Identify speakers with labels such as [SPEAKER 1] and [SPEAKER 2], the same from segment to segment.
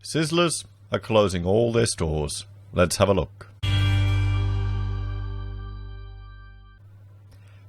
[SPEAKER 1] Sizzlers are closing all their stores. Let's have a look.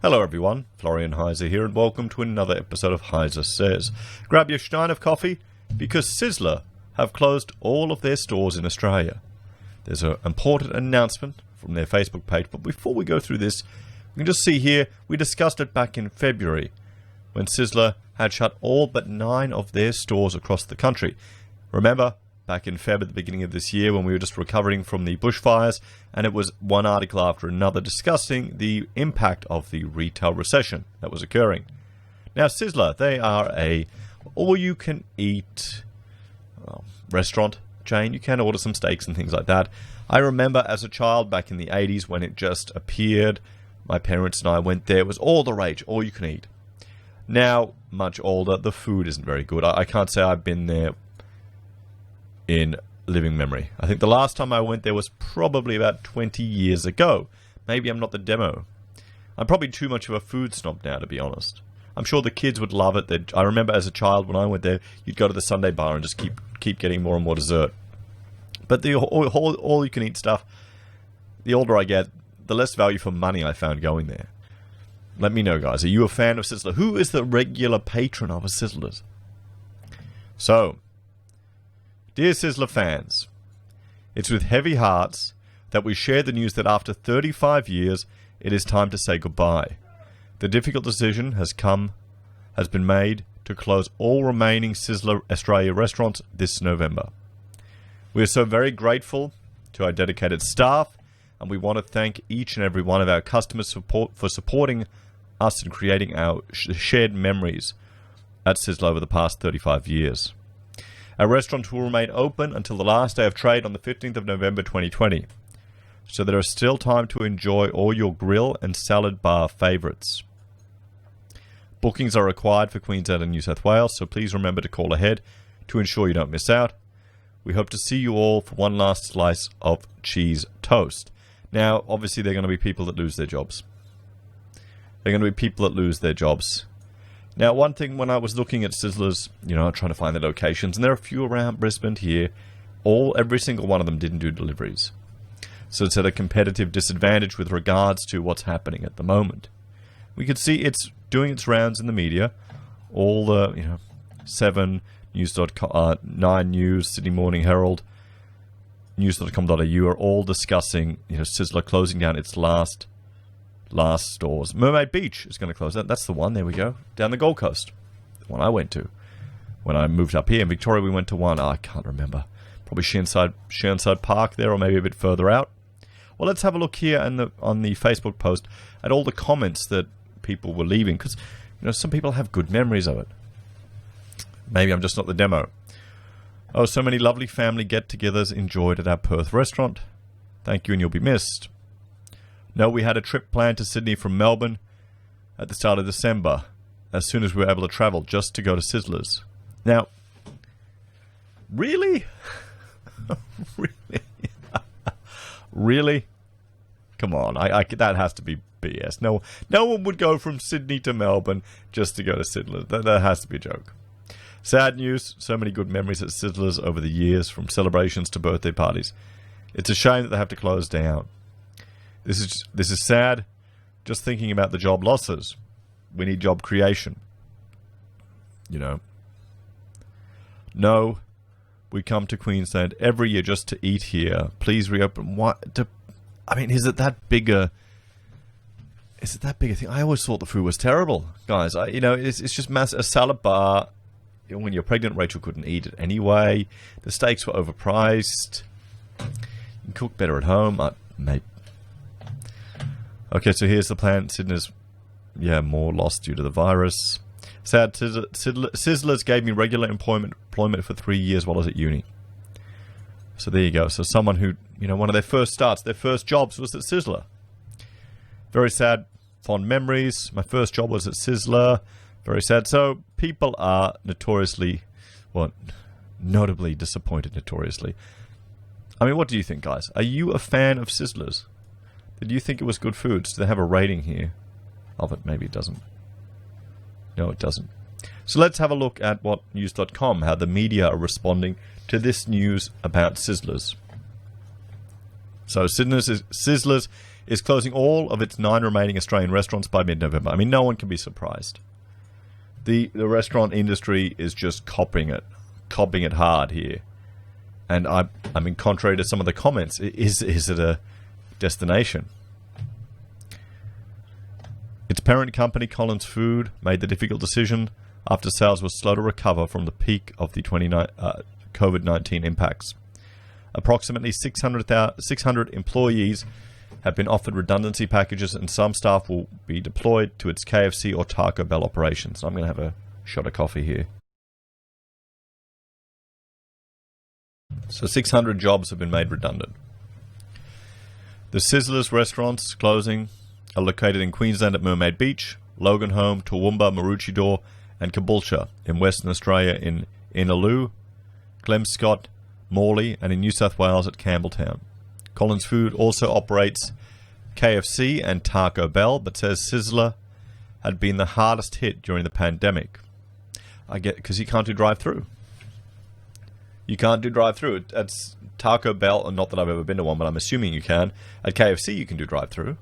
[SPEAKER 1] Hello everyone, Florian.Heise here, and welcome to another episode of HeiseSays. Grab your stein of coffee, because Sizzler have closed all of their stores in Australia. There's an important announcement from their Facebook page, but before we go through this, we can just see here, we discussed it back in February, when Sizzler had shut all but 9 of their stores across the country. Remember, back in Feb at the beginning of this year when we were just recovering from the bushfires, and it was one article after another discussing the impact of the retail recession that was occurring. Now Sizzler, they are a all-you-can-eat restaurant chain. You can order some steaks and things like that. I remember as a child back in the 80s when it just appeared, my parents and I went there. It was all the rage, all you can eat. Now, much older, the food isn't very good. I can't say I've been there in living memory. I think the last time I went there was probably about 20 years ago. Maybe I'm not the demo. I'm probably too much of a food snob now, to be honest. I'm sure the kids would love it. I remember as a child when I went there, you'd go to the Sunday bar and just keep getting more and more dessert. But the all you can eat stuff, the older I get, the less value for money I found going there. Let me know, guys. Are you a fan of Sizzler? Who is the regular patron of a Sizzlers? So, dear Sizzler fans, it's with heavy hearts that we share the news that after 35 years, it is time to say goodbye. The difficult decision has been made to close all remaining Sizzler Australia restaurants this November. We are so very grateful to our dedicated staff, and we want to thank each and every one of our customers for supporting us in creating our shared memories at Sizzler over the past 35 years. Our restaurants will remain open until the last day of trade on the 15th of November 2020. So there is still time to enjoy all your grill and salad bar favourites. Bookings are required for Queensland and New South Wales, so please remember to call ahead to ensure you don't miss out. We hope to see you all for one last slice of cheese toast. Now, obviously, there are going to be people that lose their jobs. There are going to be people that lose their jobs. Now, one thing when I was looking at Sizzlers, trying to find the locations, and there are a few around Brisbane here, every single one of them didn't do deliveries. So it's at a competitive disadvantage with regards to what's happening at the moment. We could see it's doing its rounds in the media. All the, 7 News.com, 9 News, Sydney Morning Herald, News.com.au are all discussing, Sizzler closing down its last stores. Mermaid Beach is going to close. That's the one. There we go. Down the Gold Coast. The one I went to. When I moved up here in Victoria, we went to one. I can't remember. Probably Shernside Park there, or maybe a bit further out. Well, let's have a look here on the Facebook post at all the comments that people were leaving. Because, some people have good memories of it. Maybe I'm just not the demo. Oh, so many lovely family get-togethers enjoyed at our Perth restaurant. Thank you, and you'll be missed. No, we had a trip planned to Sydney from Melbourne at the start of December, as soon as we were able to travel, just to go to Sizzlers. Now, really? Really? Really? Come on, that has to be BS. No one would go from Sydney to Melbourne just to go to Sizzlers. That has to be a joke. Sad news, so many good memories at Sizzlers over the years, from celebrations to birthday parties. It's a shame that they have to close down. This is sad, just thinking about the job losses. We need job creation. No, we come to Queensland every year just to eat here. Please reopen. Is it that big a thing? I always thought the food was terrible, guys. It's just a salad bar. When you're pregnant, Rachel couldn't eat it anyway. The steaks were overpriced. You can cook better at home. Maybe. Okay, so here's the plan. Sydney's, more lost due to the virus. Sad, Sizzlers gave me regular employment for 3 years while I was at uni. So there you go. So someone who, one of their first jobs was at Sizzler. Very sad, fond memories. My first job was at Sizzler. Very sad. So people are notably disappointed, notoriously. What do you think, guys? Are you a fan of Sizzlers? Did you think it was good foods? Do they have a rating here of it? Maybe it doesn't. No, it doesn't. So let's have a look at what news.com, how the media are responding to this news about Sizzlers. So Sizzlers is closing all of its 9 remaining Australian restaurants by mid-November. I mean, no one can be surprised. The restaurant industry is just copying it hard here. And I mean, contrary to some of the comments, is it a destination? Its parent company, Collins Food, made the difficult decision after sales were slow to recover from the peak of the COVID-19 impacts. Approximately 600 employees have been offered redundancy packages, and some staff will be deployed to its KFC or Taco Bell operations. I'm going to have a shot of coffee here. So 600 jobs have been made redundant. The Sizzlers restaurants closing are located in Queensland at Mermaid Beach, Loganholme, Toowoomba, Maroochydore and Caboolture, in Western Australia in Innaloo, Glemscott, Morley, and in New South Wales at Campbelltown. Collins Food also operates KFC and Taco Bell, but says Sizzler had been the hardest hit during the pandemic. I get, because you can't do drive-through. You can't do drive-through. At Taco Bell, not that I've ever been to one, but I'm assuming you can. At KFC, you can do drive-through.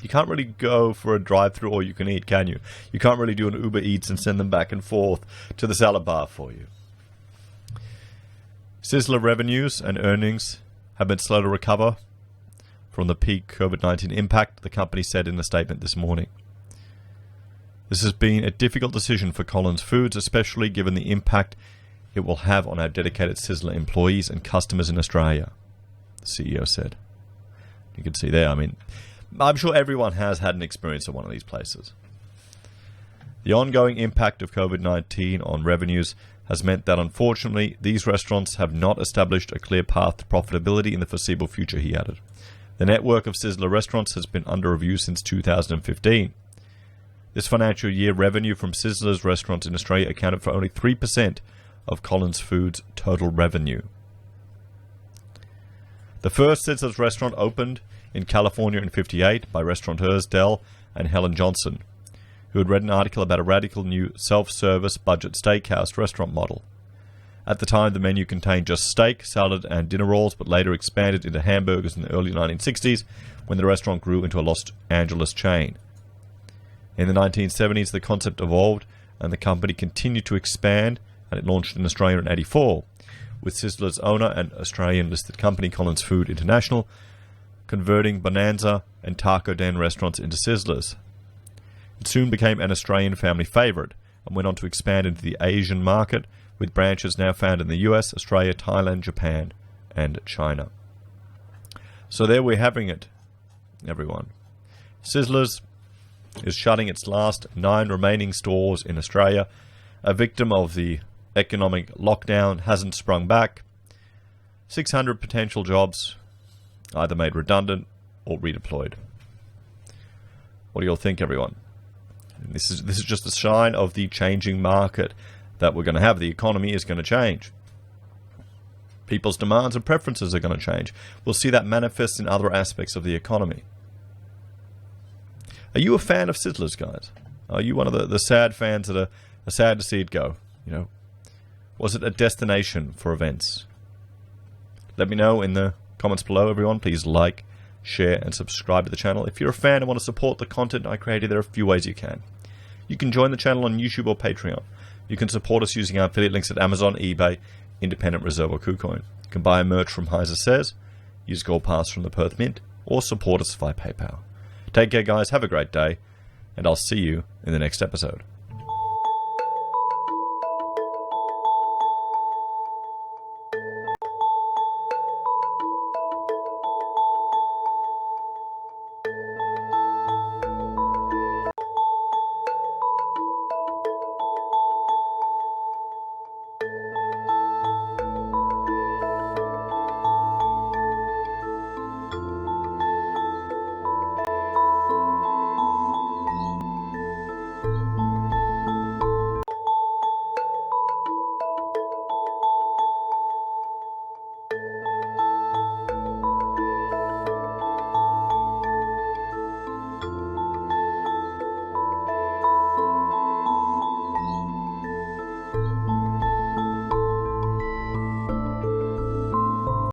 [SPEAKER 1] You can't really go for a drive-through all you can eat, can you? You can't really do an Uber Eats and send them back and forth to the salad bar for you. Sizzler revenues and earnings have been slow to recover from the peak COVID-19 impact, the company said in a statement this morning. This has been a difficult decision for Collins Foods, especially given the impact it will have on our dedicated Sizzler employees and customers in Australia, the CEO said. You can see there, I mean, I'm sure everyone has had an experience at one of these places. The ongoing impact of COVID-19 on revenues has meant that, unfortunately, these restaurants have not established a clear path to profitability in the foreseeable future, he added. The network of Sizzler restaurants has been under review since 2015. This financial year, revenue from Sizzler's restaurants in Australia accounted for only 3% of Collins Foods' total revenue. The first Sizzler's restaurant opened in California in 1958 by restaurateurs Dell and Helen Johnson, who had read an article about a radical new self-service budget steakhouse restaurant model. At the time, the menu contained just steak, salad, and dinner rolls, but later expanded into hamburgers in the early 1960s when the restaurant grew into a Los Angeles chain. In the 1970s, the concept evolved and the company continued to expand, and it launched in Australia in 1984, with Sizzler's owner and Australian-listed company Collins Food International converting Bonanza and Taco Den restaurants into Sizzlers. It soon became an Australian family favourite and went on to expand into the Asian market, with branches now found in the US, Australia, Thailand, Japan, and China. So there we're having it, everyone. Sizzlers is shutting its last 9 remaining stores in Australia. A victim of the economic lockdown, hasn't sprung back. 600 potential jobs either made redundant or redeployed. What do you all think, everyone? This is just a sign of the changing market that we're going to have. The economy is going to change. People's demands and preferences are going to change. We'll see that manifest in other aspects of the economy. Are you a fan of Sizzlers, guys? Are you one of the sad fans that are sad to see it go? You know, was it a destination for events? Let me know in the comments below, everyone. Please like, share, and subscribe to the channel. If you're a fan and want to support the content I created, there are a few ways you can. You can join the channel on YouTube or Patreon. You can support us using our affiliate links at Amazon, eBay, Independent Reserve, or Kucoin. You can buy merch from HeiseSays, use Gold Pass from the Perth Mint, or support us via PayPal. Take care, guys. Have a great day, and I'll see you in the next episode.